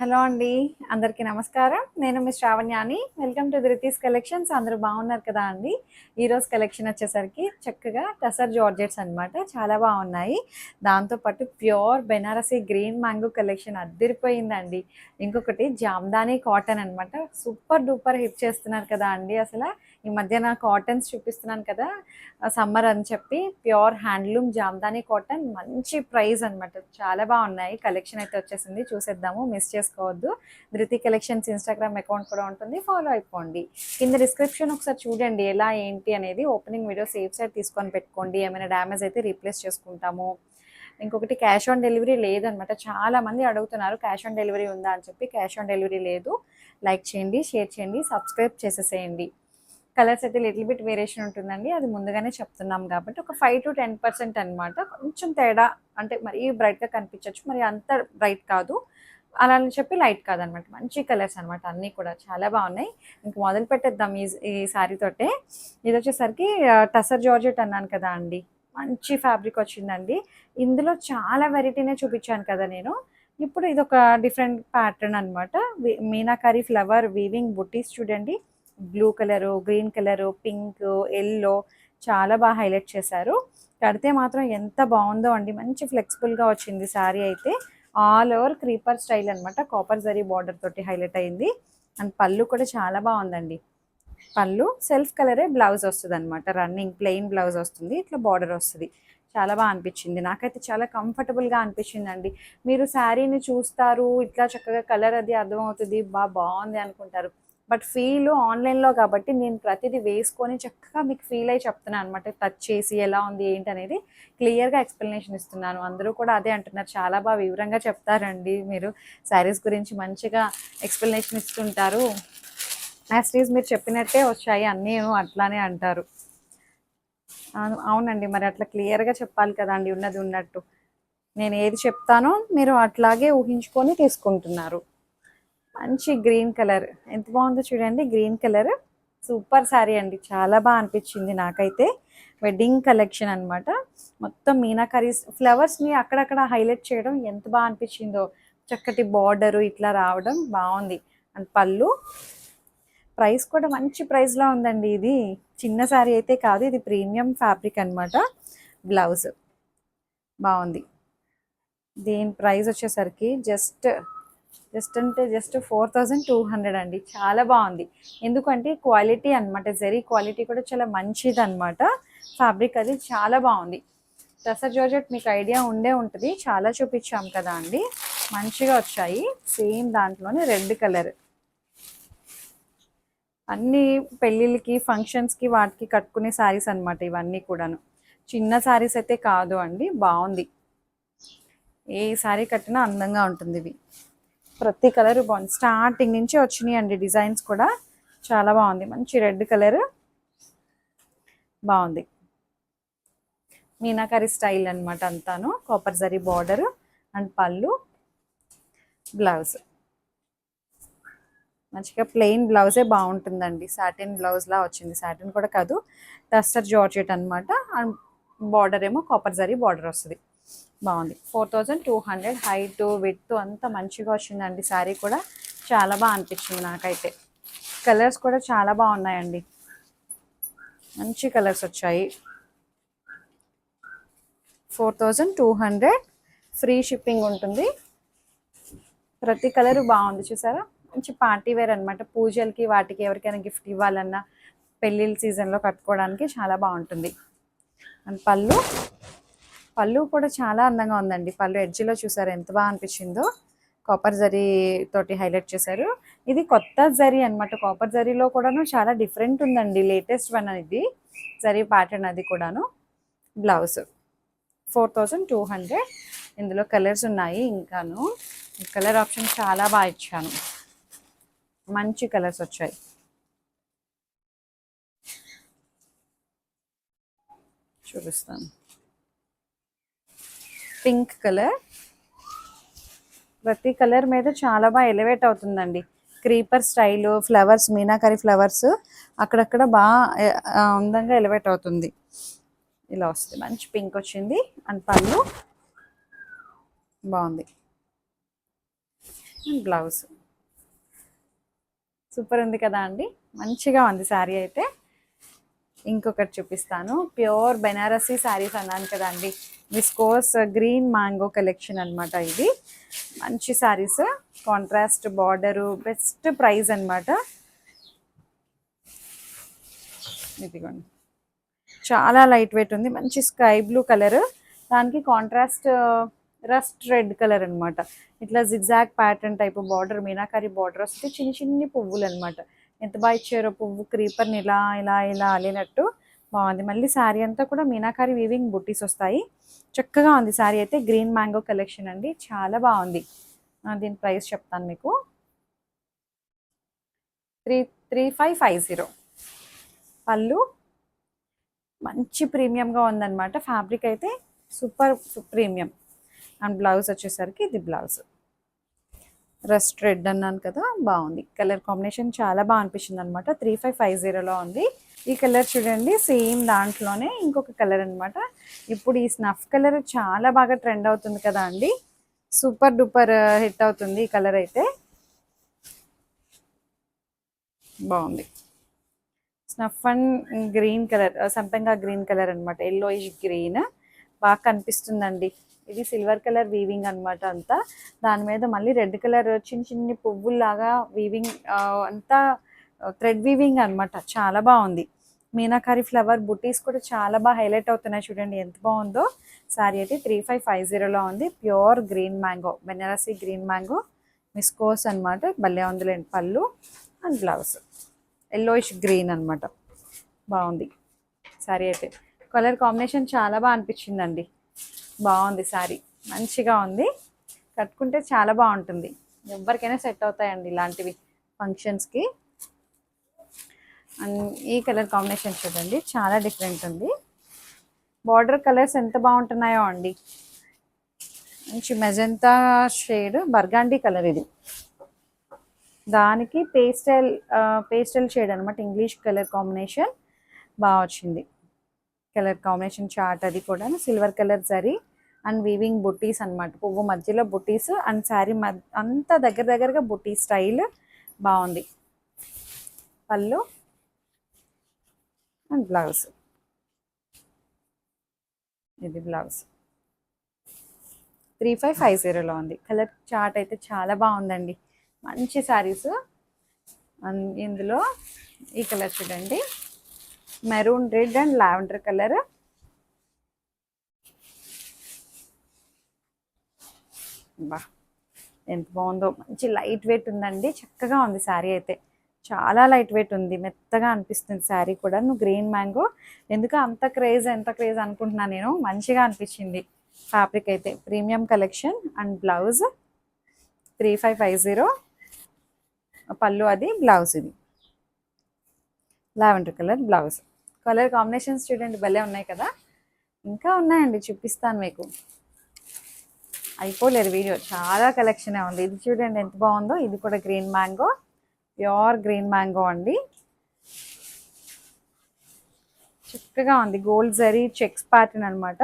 Hello అండి. అందరికీ నమస్కారం. నేను మీ శ్రావణ్యాని. Welcome to Dhruti's collections. అందరూ బాగున్నారు కదా అండి. ఈరోజు కలెక్షన్ వచ్చేసరికి చక్కగా టసర్ జార్జెట్స్ అనమాట. చాలా బాగున్నాయి. దాంతోపాటు pure Banarasi green mango collection అద్దిరిపోయిందండి. ఇంకొకటి జామ్దానీ కాటన్ అనమాట. సూపర్ డూపర్ హిట్ చేస్తున్నారు కదా అండి. అసలు ఈ మధ్యన కాటన్స్ చూపిస్తున్నాను కదా, సమ్మర్ అని చెప్పి ప్యూర్ హ్యాండ్లూమ్ జామ్దానీ కాటన్ మంచి ప్రైస్ అనమాట. చాలా బాగున్నాయి. కలెక్షన్ అయితే వచ్చేసింది, చూసేద్దాము, మిస్ చేసుకోవద్దు. ధృతి కలెక్షన్స్ ఇన్స్టాగ్రామ్ అకౌంట్ కూడా ఉంటుంది, ఫాలో అయిపోండి. కింద డిస్క్రిప్షన్ ఒకసారి చూడండి ఎలా ఏంటి అనేది. ఓపెనింగ్ వీడియో సేఫ్ సైడ్ తీసుకొని పెట్టుకోండి. ఏమైనా డ్యామేజ్ అయితే రీప్లేస్ చేసుకుంటాము. ఇంకొకటి క్యాష్ ఆన్ డెలివరీ లేదనమాట. చాలా మంది అడుగుతున్నారు క్యాష్ ఆన్ డెలివరీ ఉందా అని చెప్పి. క్యాష్ ఆన్ డెలివరీ లేదు. లైక్ చేయండి, షేర్ చేయండి, సబ్స్క్రైబ్ చేసేసేయండి. కలర్స్ అయితే లిటిల్ బిట్ వేరియేషన్ ఉంటుందండి, అది ముందుగానే చెప్తున్నాం కాబట్టి. ఒక 5 to 10% అనమాట. కొంచెం తేడా, అంటే మరీ బ్రైట్గా కనిపించవచ్చు, మరి అంత బ్రైట్ కాదు, అలా అని చెప్పి లైట్ కాదనమాట. మంచి కలర్స్ అనమాట, అన్నీ కూడా చాలా బాగున్నాయి. ఇంక మొదలు పెట్టేద్దాం ఈ శారీ తోటే. ఇది వచ్చేసరికి టసర్ జార్జెట్ అన్నాను కదా అండి, మంచి ఫ్యాబ్రిక్ వచ్చిందండి. ఇందులో చాలా వెరైటీనే చూపించాను కదా నేను. ఇప్పుడు ఇది ఒక డిఫరెంట్ ప్యాటర్న్ అనమాట. మీనాకారి ఫ్లవర్ వీవింగ్ బుటీస్ చూడండి. Blue colour, green colour, pink, yellow చాలా బాగా హైలైట్ చేశారు. కడితే మాత్రం ఎంత బాగుందో అండి. మంచి ఫ్లెక్సిబుల్గా వచ్చింది శారీ అయితే. ఆల్ ఓవర్ క్రీపర్ స్టైల్ అనమాట. కాపర్ జరీ బార్డర్ తోటి హైలైట్ అయింది. అండ్ పళ్ళు కూడా చాలా బాగుందండి. పళ్ళు సెల్ఫ్ కలరే, బ్లౌజ్ వస్తుంది అనమాట. రన్నింగ్ ప్లెయిన్ బ్లౌజ్ వస్తుంది, ఇట్లా బార్డర్ వస్తుంది. చాలా బాగా అనిపించింది, నాకైతే చాలా కంఫర్టబుల్గా అనిపించింది అండి. మీరు శారీని చూస్తారు, ఇట్లా చక్కగా కలర్ అది అర్థమవుతుంది, బాగుంది అనుకుంటారు. బట్ ఫీల్ ఆన్లైన్లో కాబట్టి నేను ప్రతిదీ వేసుకొని చక్కగా మీకు ఫీల్ అయ్యి చెప్తున్నాను అనమాట. టచ్ చేసి ఎలా ఉంది ఏంటి అనేది క్లియర్గా ఎక్స్ప్లెనేషన్ ఇస్తున్నాను. అందరూ కూడా అదే అంటున్నారు, చాలా బాగా వివరంగా చెప్తారండి మీరు, శారీస్ గురించి మంచిగా ఎక్స్ప్లెనేషన్ ఇస్తుంటారు. యాస్టీస్ మీరు చెప్పినట్టే వచ్చాయి అన్నీ అట్లానే అంటారు. అవునండి, మరి అట్లా క్లియర్గా చెప్పాలి కదండి, ఉన్నది ఉన్నట్టు. నేను ఏది చెప్తానో మీరు అట్లాగే ఊహించుకొని తీసుకుంటున్నారు. మంచి గ్రీన్ కలర్, ఎంత బాగుందో చూడండి. గ్రీన్ కలర్ సూపర్ శారీ అండి, చాలా బాగా అనిపించింది నాకైతే. వెడ్డింగ్ కలెక్షన్ అనమాట. మొత్తం మీనాకరీ ఫ్లవర్స్ని అక్కడక్కడ హైలైట్ చేయడం ఎంత బాగా అనిపించిందో. చక్కటి బార్డరు ఇట్లా రావడం బాగుంది. అండ్ పళ్ళు, ప్రైస్ కూడా మంచి ప్రైస్లో ఉందండి. ఇది చిన్న శారీ అయితే కాదు, ఇది ప్రీమియం ఫ్యాబ్రిక్ అనమాట. బ్లౌజ్ బాగుంది. దీని ప్రైస్ వచ్చేసరికి జస్ట్ అంటే జస్ట్ 4200 అండి. చాలా బాగుంది, ఎందుకంటే క్వాలిటీ అనమాట. జరీ క్వాలిటీ కూడా చాలా మంచిది అనమాట. ఫ్యాబ్రిక్ అది చాలా బాగుంది. టసర్ జార్జెట్ మీకు ఐడియా ఉండే ఉంటుంది, చాలా చూపించాం కదా అండి. మంచిగా వచ్చాయి. సేమ్ దాంట్లోనే రెడ్ కలర్. అన్ని పెళ్ళిళ్ళకి, ఫంక్షన్స్కి, వాటికి కట్టుకునే శారీస్ అనమాట ఇవన్నీ కూడాను. చిన్న శారీస్ అయితే కాదు అండి. బాగుంది, ఏ శారీ కట్టినా అందంగా ఉంటుంది. ఇవి ప్రతి కలర్ బాగుంది. స్టార్టింగ్ నుంచి వచ్చినాయి అండి డిజైన్స్ కూడా. చాలా బాగుంది. మంచి రెడ్ కలర్ బాగుంది. మీనాకరీ స్టైల్ అనమాట అంతాను. కాపర్ జరీ బార్డర్ అండ్ పళ్ళు, బ్లౌజ్ మంచిగా ప్లెయిన్ బ్లౌజే బాగుంటుందండి. సాటిన్ బ్లౌజ్లా వచ్చింది. సాటిన్ కూడా కాదు, టస్టర్ జార్జెట్ అనమాట. అండ్ బార్డర్ ఏమో కాపర్ జరీ బార్డర్ వస్తుంది. బాగుంది. 4200. హైట్ విడ్త్ అంతా మంచిగా వచ్చిందండి. శారీ కూడా చాలా బాగా అనిపించింది నాకైతే. కలర్స్ కూడా చాలా బాగున్నాయండి, మంచి కలర్స్ వచ్చాయి. 4200. ఫ్రీ షిప్పింగ్ ఉంటుంది. ప్రతి కలర్ బాగుంది, చూసారా. మంచి పార్టీ వేర్ అనమాట. పూజలకి వాటికి ఎవరికైనా గిఫ్ట్ ఇవ్వాలన్నా, పెళ్ళిళ్ళ సీజన్లో కట్టుకోవడానికి చాలా బాగుంటుంది. అండ్ పళ్ళు కూడా చాలా అందంగా ఉందండి. పళ్ళు ఎడ్జ్లో చూసారు ఎంత బాగా అనిపించిందో. కాపర్ జరీ తోటి హైలైట్ చేశారు. ఇది కొత్త జరీ అనమాట. కాపర్ జరీలో కూడాను చాలా డిఫరెంట్ ఉందండి, లేటెస్ట్ వన్ ఇది జరీ ప్యాటర్న్. అది కూడాను బ్లౌజ్ 4200. ఇందులో కలర్స్ ఉన్నాయి ఇంకాను. కలర్ ఆప్షన్ చాలా బాగా ఇచ్చాను, మంచి కలర్స్ వచ్చాయి. చూపిస్తాను. పింక్ కలర్, ప్రతి కలర్ మీద చాలా బాగా ఎలివేట్ అవుతుందండి. Creeper style, flowers, meenakari flowers అక్కడక్కడ బాగా అందంగా ఎలివేట్ అవుతుంది. ఇలా వస్తుంది. మంచి పింక్ వచ్చింది. అండ్ పళ్ళు బాగుంది. And blouse. సూపర్ ఉంది కదా అండి, మంచిగా ఉంది శారీ అయితే. ఇంకొకటి చూపిస్తాను, ప్యూర్ బెనారసీ శారీస్ అన్నాను కదండి, విస్కోస్ గ్రీన్ మ్యాంగో కలెక్షన్ అనమాట. ఇది మంచి saris, contrast border, best price అనమాట. ఇదిగోండి, చాలా లైట్ వెయిట్ ఉంది, మంచి స్కై బ్లూ కలర్, దానికి కాంట్రాస్ట్ రస్ట్ రెడ్ కలర్ అనమాట. ఇట్లా zigzag pattern type border, meenakari border వస్తే చిన్ని చిన్ని పువ్వులు అనమాట. ఎంత బాగా ఇచ్చారో, పువ్వు క్రీపర్ని ఇలా ఇలా ఇలా అలినట్టు బాగుంది. మళ్ళీ శారీ అంతా కూడా మీనాకారి వీవింగ్ బుట్టీస్ వస్తాయి. చక్కగా ఉంది శారీ అయితే. గ్రీన్ మ్యాంగో కలెక్షన్ అండి, చాలా బాగుంది. దీని ప్రైస్ చెప్తాను మీకు, 3550. పళ్ళు మంచి ప్రీమియంగా ఉందన్నమాట, ఫ్యాబ్రిక్ అయితే సూపర్ ప్రీమియం. అండ్ బ్లౌజ్ వచ్చేసరికి ఇది బ్లౌజ్ రస్ట్ రెడ్ అన్నాను కదా, బాగుంది. కలర్ కాంబినేషన్ చాలా బాగా అనిపించింది అనమాట. 3550లో ఉంది. ఈ కలర్ చూడండి, సేమ్ దాంట్లోనే ఇంకొక కలర్ అనమాట. ఇప్పుడు ఈ స్నఫ్ కలర్ చాలా బాగా ట్రెండ్ అవుతుంది కదా అండి, సూపర్ డూపర్ హిట్ అవుతుంది ఈ కలర్ అయితే. బాగుంది. స్నఫ్ అండ్ గ్రీన్ కలర్, సంపంగా గ్రీన్ కలర్ అనమాట, ఎల్లోయిష్ గ్రీన్ బాగా కనిపిస్తుందండి. ఇది సిల్వర్ కలర్ వీవింగ్ అనమాట అంతా. దాని మీద మళ్ళీ రెడ్ కలర్ చిన్న చిన్ని పువ్వుల్లాగా వీవింగ్, అంతా థ్రెడ్ వీవింగ్ అనమాట. చాలా బాగుంది. మీనాకారి ఫ్లవర్ బుటీస్ కూడా చాలా బాగా హైలైట్ అవుతున్నాయి, చూడండి ఎంత బాగుందో. శారీ అయితే 3550లో ఉంది. Pure green mango, Banarasi green mango మిస్కోస్ అనమాట. భలే ఉందిలేండి. పళ్ళు అండ్ బ్లౌజ్ ఎల్లోయిష్ గ్రీన్ అనమాట, బాగుంది శారీ అయితే. కలర్ కాంబినేషన్ చాలా బాగా అనిపించిందండి, బాగుంది శారీ, మంచిగా ఉంది. కట్టుకుంటే చాలా బాగుంటుంది, ఎవరికైనా సెట్ అవుతాయండి ఇలాంటివి ఫంక్షన్స్కి. అండ్ ఈ కలర్ కాంబినేషన్ చూడండి, చాలా డిఫరెంట్ ఉంది. బార్డర్ కలర్స్ ఎంత బాగుంటున్నాయో అండి, మంచి మెజంతా షేడ్, బర్గాండీ కలర్ ఇది. దానికి పేస్టల్ షేడ్ అనమాట, ఇంగ్లీష్ కలర్ కాంబినేషన్ బాగా వచ్చింది. కలర్ కాంబినేషన్ చార్ట్ అది కూడా silver colour zari and weaving buttis అనమాట. పువ్వు మధ్యలో బుట్టీస్ అండ్ శారీ అంతా దగ్గరగా బుట్టీ స్టైల్, బాగుంది. పళ్ళు అండ్ బ్లౌజ్, ఇది బ్లౌజ్. 3550లో ఉంది. కలర్ చార్ట్ అయితే చాలా బాగుందండి, మంచి శారీస్. ఇందులో ఈ కలర్ చూడండి, maroon red and lavender colour. బా ఎంత బాగుందో, మంచి లైట్ వెయిట్ ఉందండి, చక్కగా ఉంది శారీ అయితే. చాలా లైట్ వెయిట్ ఉంది, మెత్తగా అనిపిస్తుంది శారీ కూడా. గ్రీన్ మ్యాంగో ఎందుకు అంత క్రేజ్, ఎంత క్రేజ్ అనుకుంటున్నాను నేను, మంచిగా అనిపించింది ఫ్యాబ్రిక్ అయితే. Premium collection. అండ్ బ్లౌజ్ 3550, పళ్ళు అది, బ్లౌజ్ ఇది lavender colour blouse. Colour combinations చూడండి, భలే ఉన్నాయి కదా. ఇంకా ఉన్నాయండి, చూపిస్తాను మీకు, అయిపోలేదు వీడియో, చాలా కలెక్షనే ఉంది. ఇది చూడండి ఎంత బాగుందో, ఇది కూడా green mango, pure green mango అండి, చక్కగా ఉంది. గోల్డ్ జరీ చెక్స్ ప్యాటర్న్ అనమాట,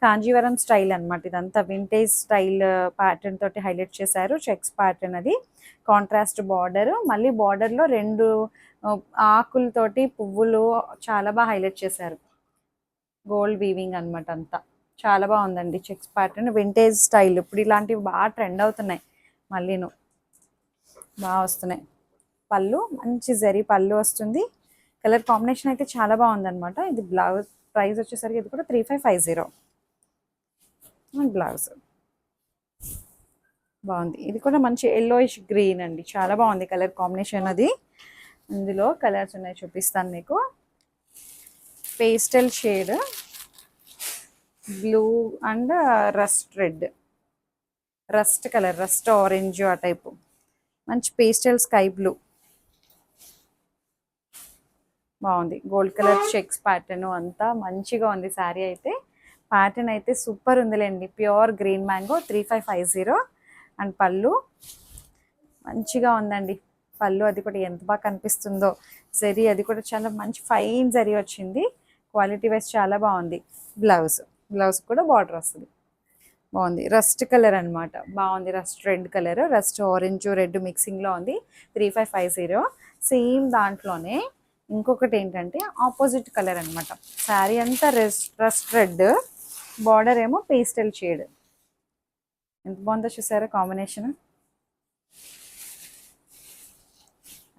కాంజీవరం స్టైల్ అనమాట. ఇదంతా వింటేజ్ స్టైల్ ప్యాటర్న్ తోటి హైలైట్ చేశారు, చెక్స్ ప్యాటర్న్ అది. కాంట్రాస్ట్ బార్డర్, మళ్ళీ బార్డర్లో 2 ఆకులతోటి పువ్వులు చాలా బాగా హైలైట్ చేశారు. గోల్డ్ వీవింగ్ అనమాట అంతా, చాలా బాగుందండి. చెక్స్ ప్యాటర్న్ వింటేజ్ స్టైల్, ఇప్పుడు ఇలాంటివి బాగా ట్రెండ్ అవుతున్నాయి, మళ్ళీను బాగా వస్తున్నాయి. పళ్ళు మంచి జరీ పళ్ళు వస్తుంది. కలర్ కాంబినేషన్ అయితే చాలా బాగుందన్నమాట. ఇది బ్లౌజ్ ప్రైస్ వచ్చేసరికి ఇది కూడా 3550 బ్లౌజ్, బాగుంది. ఇది కూడా మంచి ఎల్లోయిష్ గ్రీన్ అండి, చాలా బాగుంది కలర్ కాంబినేషన్ అది. ఇందులో కలర్స్ ఉన్నాయి, చూపిస్తాను మీకు. Pastel shade blue and rust red, rust colour, rust orange ఆ టైపు, మంచి పేస్టల్ స్కై బ్లూ, బాగుంది. గోల్డ్ కలర్ చెక్స్ ప్యాటర్న్ అంతా మంచిగా ఉంది శారీ అయితే. ప్యాటర్న్ అయితే సూపర్ ఉందిలేండి. Pure green mango 3550. అండ్ పళ్ళు మంచిగా ఉందండి. పళ్ళు అది కూడా ఎంత బాగా కనిపిస్తుందో. జరీ అది కూడా చాలా మంచి ఫైన్ జరీ వచ్చింది. క్వాలిటీ వైజ్ చాలా బాగుంది. బ్లౌజ్ కూడా బార్డర్ వస్తుంది. బాగుంది. రస్ట్ కలర్ అనమాట. బాగుంది. Rust red colour, rust orange red మిక్సింగ్లో ఉంది. 3550. సేమ్ దాంట్లోనే ఇంకొకటి ఏంటంటే ఆపోజిట్ కలర్ అనమాట. శారీ అంతా రస్ట్ రెడ్, బార్డర్ ఏమో పేస్టల్ షేడ్. ఎంత బాగుందో చూసారా కాంబినేషన్,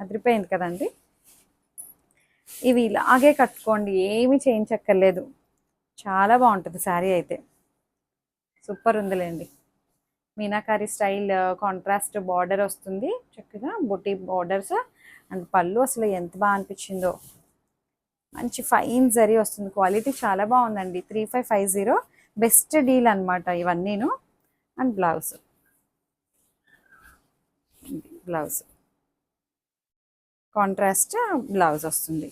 అదిరిపోయింది కదండి. ఇవి ఇలాగే కట్టుకోండి, ఏమీ చేయించక్కర్లేదు. చాలా బాగుంటుంది శారీ అయితే, సూపర్ ఉందిలేండి. మీనాకారి స్టైల్ కాంట్రాస్ట్ బార్డర్ వస్తుంది చక్కగా, బుటీ బార్డర్స్. అండ్ పళ్ళు అసలు ఎంత బాగా అనిపించిందో, మంచి ఫైన్ జరీ వస్తుంది. క్వాలిటీ చాలా బాగుందండి. 3550 బెస్ట్ డీల్ అనమాట ఇవన్నీను. And blouse, blouse contrast blouse వస్తుంది.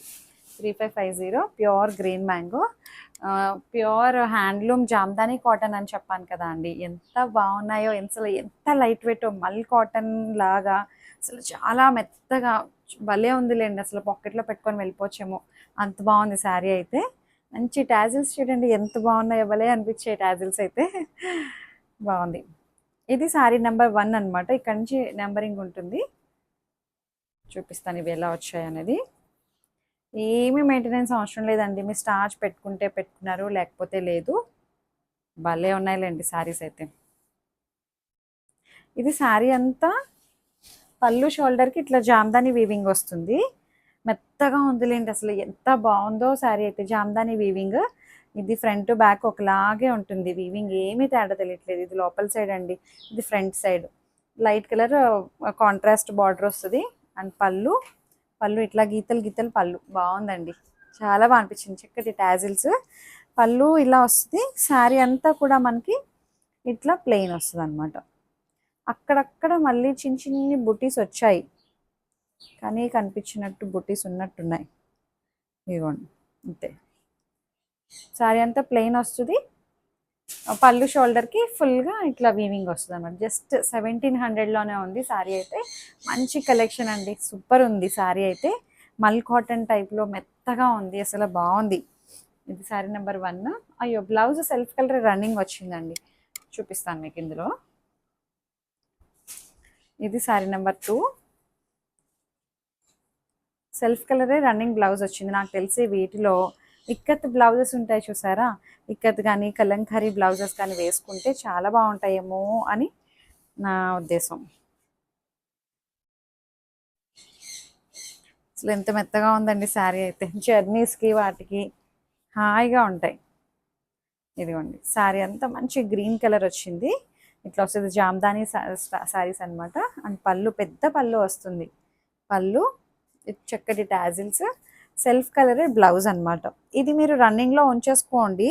3550 pure green mango, pure handloom Jamdani cotton అని చెప్పాను కదా అండి. ఎంత బాగున్నాయో, అసలు ఎంత లైట్ వెయిట్, మల్ కాటన్ లాగా అసలు చాలా మెత్తగా భలే ఉందిలేండి. అసలు పాకెట్లో పెట్టుకొని వెళ్ళిపోవచ్చేమో, అంత బాగుంది శారీ అయితే. మంచి టాజిల్స్ చూడండి ఎంత బాగున్నాయో, భలే అనిపించే టాజిల్స్ అయితే. బాగుంది. ఇది శారీ నెంబర్ 1 అనమాట. ఇక్కడ నుంచి నెంబరింగ్ ఉంటుంది, చూపిస్తాను ఇవి ఎలా వచ్చాయి అనేది. ఏమీ మెయింటెనెన్స్ అవసరం లేదండి. మీరు స్టార్చ్ పెట్టుకుంటే పెట్టుకున్నారు, లేకపోతే లేదు. భలే ఉన్నాయిలేండి శారీస్ అయితే. ఇది శారీ అంతా పళ్ళు షోల్డర్కి ఇట్లా జామ్దాని వీవింగ్ వస్తుంది. మెత్తగా ఉందిలేండి, అసలు ఎంత బాగుందో శారీ అయితే. జామ్దాని వీవింగ్, ఇది ఫ్రంట్ బ్యాక్ ఒకలాగే ఉంటుంది. వీవింగ్ ఏమీ తేడా తెలియట్లేదు. ఇది లోపల సైడ్ అండి, ఇది front side. Light colour contrast border వస్తుంది. అండ్ పళ్ళు, పళ్ళు ఇట్లా గీతలు గీతలు పళ్ళు, బాగుందండి. చాలా బాగా అనిపించింది. చక్కటి టాజిల్స్, పళ్ళు ఇలా వస్తుంది. శారీ అంతా కూడా మనకి ఇట్లా ప్లెయిన్ వస్తుంది అనమాట. అక్కడక్కడ మళ్ళీ చిన్న చిన్ని బుటీస్ వచ్చాయి, కానీ కనిపించినట్టు బుటీస్ ఉన్నట్టున్నాయి. ఇదిగోండి అంతే. శారీ అంతా ప్లెయిన్ వస్తుంది. పళ్ళు షోల్డర్కి ఫుల్గా ఇట్లా వీవింగ్ వస్తుంది అనమాట. జస్ట్ 1700లోనే ఉంది శారీ అయితే. మంచి కలెక్షన్ అండి, సూపర్ ఉంది శారీ అయితే. మల్ కాటన్ టైప్లో మెత్తగా ఉంది, అసలు బాగుంది. ఇది శారీ నెంబర్ 1. అయ్యో, బ్లౌజ్ సెల్ఫ్ కలర్ రన్నింగ్ వచ్చిందండి, చూపిస్తాను మీకు ఇందులో. ఇది శారీ నెంబర్ 2. సెల్ఫ్ కలరే రన్నింగ్ బ్లౌజ్ వచ్చింది. నాకు తెలిసి వీటిలో ఇక్కత్ బ్లౌజెస్ ఉంటాయి చూసారా, ఇక్కత్ కానీ కలంకారీ బ్లౌజెస్ కానీ వేసుకుంటే చాలా బాగుంటాయేమో అని నా ఉద్దేశం. అసలు ఎంత మెత్తగా ఉందండి శారీ అయితే. జర్నీస్కి వాటికి హాయిగా ఉంటాయి. ఇదిగోండి శారీ అంతా మంచి గ్రీన్ కలర్ వచ్చింది. ఇట్లా వస్తుంది జామ్దాని శారీస్ అనమాట. అండ్ పళ్ళు పెద్ద పళ్ళు వస్తుంది. పళ్ళు చక్కటి టాజిల్స్, సెల్ఫ్ కలరే బ్లౌజ్ అనమాట. ఇది మీరు రన్నింగ్లో ఉంచేసుకోండి.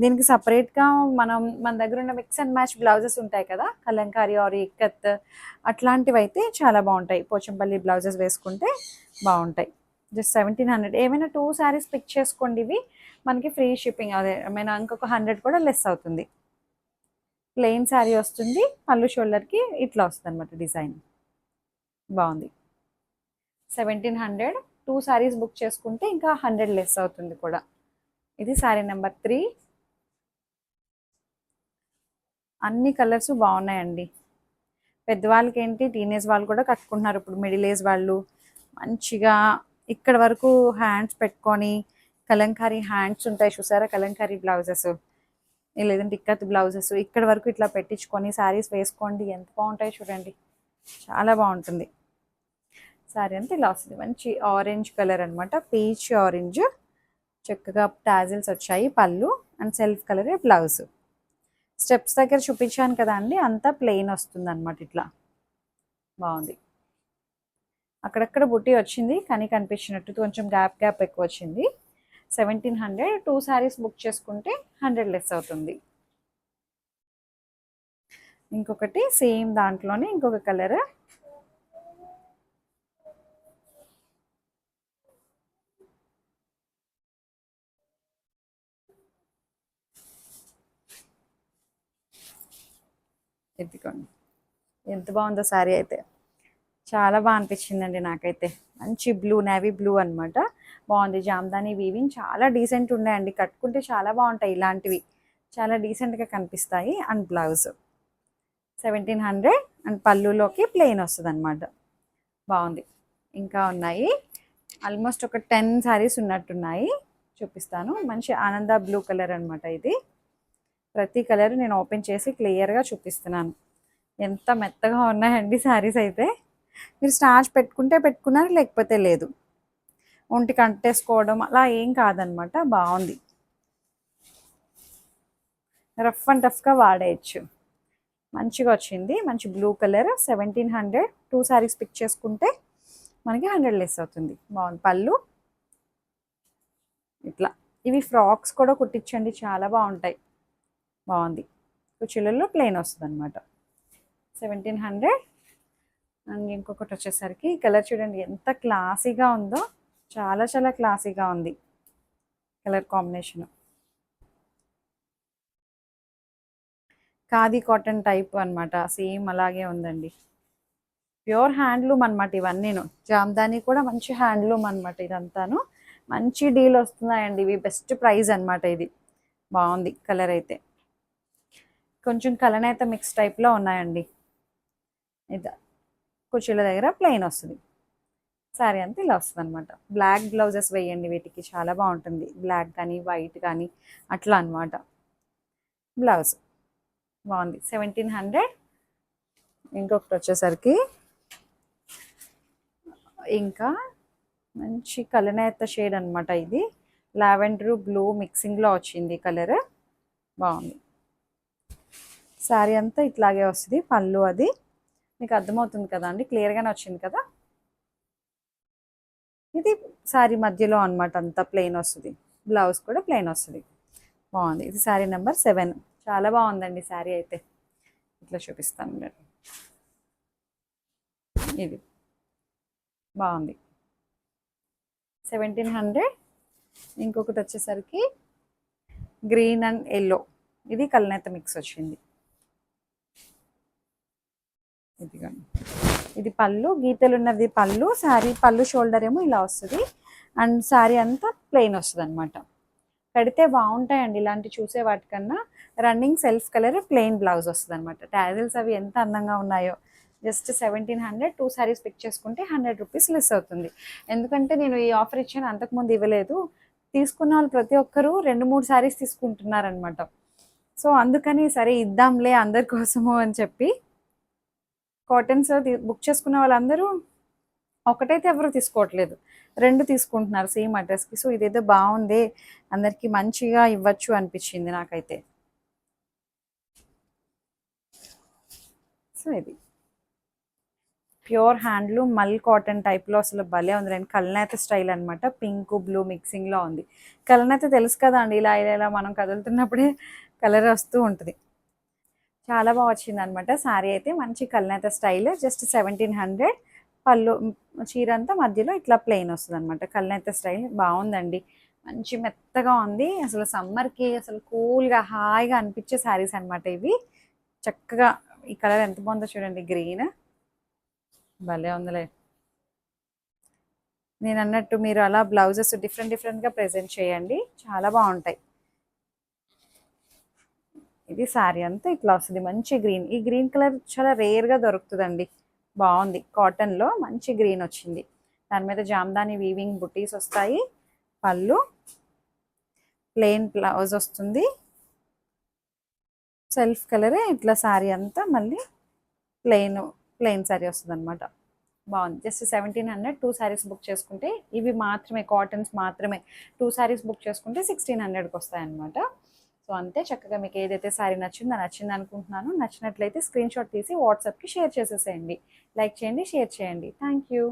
దీనికి సపరేట్గా మన దగ్గర ఉన్న మిక్స్ అండ్ మ్యాచ్ బ్లౌజెస్ ఉంటాయి కదా, కలంకారీ ఆర్ ఇక్కత్, అట్లాంటివి అయితే చాలా బాగుంటాయి. పోచంపల్లి బ్లౌజెస్ వేసుకుంటే బాగుంటాయి. జస్ట్ 1700. ఏమైనా 2 శారీస్ పిక్ చేసుకోండి, ఇవి మనకి ఫ్రీ షిప్పింగ్. అదే ఏమైనా ఇంకొక 100 కూడా లెస్ అవుతుంది. ప్లెయిన్ శారీ వస్తుంది, పళ్ళు షోల్డర్కి ఇట్లా వస్తుంది అనమాట డిజైన్. బాగుంది. 1700. 2 శారీస్ బుక్ చేసుకుంటే ఇంకా 100 లెస్ అవుతుంది కూడా. ఇది శారీ నెంబర్ 3. అన్ని కలర్స్ బాగున్నాయండి. పెద్దవాళ్ళకి ఏంటి, టీనేజ్ వాళ్ళు కూడా కట్టుకుంటున్నారు ఇప్పుడు, మిడిల్ ఏజ్ వాళ్ళు మంచిగా ఇక్కడ వరకు హ్యాండ్స్ పెట్టుకొని, కలంకారీ హ్యాండ్స్ ఉంటాయి చూసారా, కలంకారీ బ్లౌజెస్, లేదంటే ఇక్కత్ బ్లౌజెస్ ఇక్కడ వరకు ఇట్లా పెట్టించుకొని శారీస్ వేసుకోండి, ఎంత బాగుంటాయి చూడండి. చాలా బాగుంటుంది. శారీ అంతా ఇలా వస్తుంది. మంచి ఆరెంజ్ కలర్ అనమాట, పీచ్ ఆరెంజ్. చక్కగా టాజిల్స్ వచ్చాయి. పళ్ళు అండ్ సెల్ఫ్ కలరే బ్లౌజ్. స్టెప్స్ దగ్గర చూపించాను కదా అండి, అంతా ప్లెయిన్ వస్తుంది అనమాట. ఇట్లా బాగుంది. అక్కడక్కడ బుట్టి వచ్చింది, కానీ కనిపించినట్టు కొంచెం గ్యాప్ గ్యాప్ ఎక్కువ వచ్చింది. 1700. 2 శారీస్ బుక్ చేసుకుంటే 100 లెస్ అవుతుంది. ఇంకొకటి సేమ్ దాంట్లోనే ఇంకొక కలర్. ఎత్తుకోండి, ఎంత బాగుందో శారీ అయితే. చాలా బాగా అనిపించిందండి నాకైతే. మంచి బ్లూ, నేవీ బ్లూ అనమాట. బాగుంది. జామ్దాని వీవింగ్ చాలా డీసెంట్ ఉన్నాయండి, కట్టుకుంటే చాలా బాగుంటాయి ఇలాంటివి. చాలా డీసెంట్గా కనిపిస్తాయి. అండ్ బ్లౌజ్ 1700 అండ్ పళ్ళులోకి ప్లెయిన్ వస్తుంది అనమాట. బాగుంది. ఇంకా ఉన్నాయి, ఆల్మోస్ట్ ఒక 10 శారీస్ ఉన్నట్టున్నాయి, చూపిస్తాను. మంచి ఆనంద బ్లూ కలర్ అనమాట ఇది. ప్రతి కలర్ నేను ఓపెన్ చేసి క్లియర్గా చూపిస్తున్నాను. ఎంత మెత్తగా ఉన్నాయండి శారీస్ అయితే. మీరు స్టార్చ్ పెట్టుకుంటే పెట్టుకున్నారు, లేకపోతే లేదు. ఒంటికి అంటేసుకోవడం అలా ఏం కాదనమాట. బాగుంది, రఫ్ అండ్ టఫ్గా వాడేయచ్చు. మంచిగా వచ్చింది. మంచి బ్లూ కలర్ 1700. 2 శారీస్ పిక్ చేసుకుంటే మనకి 100 లెస్ అవుతుంది. బాగుంది. పళ్ళు ఇట్లా. ఇవి ఫ్రాక్స్ కూడా కుట్టించండి, చాలా బాగుంటాయి. బాగుంది. కుర్చీలలో ప్లెయిన్ వస్తుంది అనమాట. 1700. అండ్ ఇంకొకటి వచ్చేసరికి కలర్ చూడండి ఎంత క్లాసీగా ఉందో. చాలా చాలా క్లాసీగా ఉంది colour combination. Khadi cotton type అనమాట. సేమ్ అలాగే ఉందండి. ప్యూర్ హ్యాండ్లూమ్ అనమాట ఇవన్నీను. జామ్దాని కూడా మంచి హ్యాండ్లూమ్ అనమాట. ఇదంతాను మంచి డీల్ వస్తున్నాయండి ఇవి. బెస్ట్ ప్రైస్ అనమాట ఇది. బాగుంది కలర్ అయితే. కొంచెం కలనేత మిక్స్ టైప్లో ఉన్నాయండి. ఇది కుర్చీల దగ్గర ప్లెయిన్ వస్తుంది. శారీ అంతా ఇలా వస్తుంది అనమాట. బ్లాక్ బ్లౌజెస్ వేయండి వీటికి, చాలా బాగుంటుంది. బ్లాక్ కానీ వైట్ కానీ అట్లా అనమాట. బ్లౌజ్ బాగుంది. 1700. ఇంకొకటి వచ్చేసరికి ఇంకా మంచి కలనేత షేడ్ అనమాట ఇది. లావెండర్ బ్లూ మిక్సింగ్లో వచ్చింది కలర్. బాగుంది. శారీ అంతా ఇట్లాగే వస్తుంది. పళ్ళు అది మీకు అర్థమవుతుంది కదా అండి, క్లియర్గానే వచ్చింది కదా. ఇది శారీ మధ్యలో అనమాట, అంతా ప్లెయిన్ వస్తుంది. బ్లౌజ్ కూడా ప్లెయిన్ వస్తుంది. బాగుంది. ఇది శారీ నెంబర్ 7. చాలా బాగుందండి శారీ అయితే. ఇట్లా చూపిస్తాను నేను. ఇది బాగుంది. 1700. ఇంకొకటి వచ్చేసరికి గ్రీన్ అండ్ ఎల్లో. ఇది కలనేత మిక్స్ వచ్చింది. ఇదిగోండి. ఇది పళ్ళు, గీతలు ఉన్నది పళ్ళు. శారీ పళ్ళు షోల్డర్ ఏమో ఇలా వస్తుంది. అండ్ శారీ అంతా ప్లెయిన్ వస్తుంది అనమాట. కడితే బాగుంటాయండి ఇలాంటి చూసే వాటికన్నా. Running self colour plain blouse వస్తుంది అనమాట. టాజిల్స్ అవి ఎంత అందంగా ఉన్నాయో. జస్ట్ 1700. 2 శారీస్ పిక్ చేసుకుంటే 100 రూపీస్ లెస్ అవుతుంది. ఎందుకంటే నేను ఈ ఆఫర్ ఇచ్చాను, అంతకుముందు ఇవ్వలేదు. తీసుకున్న వాళ్ళు ప్రతి ఒక్కరూ 2-3 శారీస్ తీసుకుంటున్నారనమాట. సో అందుకని సరే ఇద్దాంలే అందరి కోసము అని చెప్పి కాటన్స్ బుక్ చేసుకున్న వాళ్ళందరూ ఒకటైతే ఎవరు తీసుకోవట్లేదు, 2 తీసుకుంటున్నారు సేమ్ అడ్రస్కి. సో ఇదేదో బాగుంది, అందరికీ మంచిగా ఇవ్వచ్చు అనిపించింది నాకైతే. సో ఇది ప్యూర్ హ్యాండ్లూమ్ మల్ కాటన్ టైప్లో అసలు భలే ఉంది. రెండు కలనేత స్టైల్ అనమాట. పింక్ బ్లూ మిక్సింగ్లో ఉంది. కలనేత తెలుసు కదా అండి, ఇలా ఇలా ఇలా మనం కదులుతున్నప్పుడే కలర్ వస్తూ ఉంటుంది. చాలా బాగా వచ్చింది అనమాట శారీ అయితే. మంచి కలనేత స్టైల్. జస్ట్ 1700. పళ్ళు చీర అంతా మధ్యలో ఇట్లా ప్లెయిన్ వస్తుంది అనమాట. కలనేత స్టైల్ బాగుందండి. మంచి మెత్తగా ఉంది. అసలు సమ్మర్కి అసలు కూల్గా హాయిగా అనిపించే శారీస్ అనమాట ఇవి. చక్కగా ఈ కలర్ ఎంత బాగుందో చూడండి, గ్రీన్ భలే ఉందిలే. నేను అన్నట్టు మీరు అలా బ్లౌజెస్ డిఫరెంట్ డిఫరెంట్గా ప్రెజెంట్ చేయండి, చాలా బాగుంటాయి. ఇది శారీ అంతా ఇట్లా వస్తుంది. మంచి గ్రీన్. ఈ గ్రీన్ కలర్ చాలా రేర్గా దొరుకుతుందండి. బాగుంది. కాటన్లో మంచి గ్రీన్ వచ్చింది. దాని మీద జామ్దాని వీవింగ్ బుటీస్ వస్తాయి. పళ్ళు ప్లెయిన్ బ్లౌజ్ వస్తుంది. సెల్ఫ్ కలరే ఇట్లా శారీ అంతా మళ్ళీ ప్లెయిన్ శారీ వస్తుంది అనమాట. బాగుంది. జస్ట్ 1700. 2 శారీస్ బుక్ చేసుకుంటే ఇవి మాత్రమే, కాటన్స్ మాత్రమే. 2 శారీస్ బుక్ చేసుకుంటే 1600కి వస్తాయన్నమాట. సో అంతే. చక్కగా మీకు ఏదైతే శారీ నచ్చిందో నచ్చింది అనుకుంటున్నాను. నచ్చినట్లయితే స్క్రీన్ షాట్ తీసి వాట్సాప్కి షేర్ చేసేసేయండి. లైక్ చేయండి, షేర్ చేయండి. Thank you.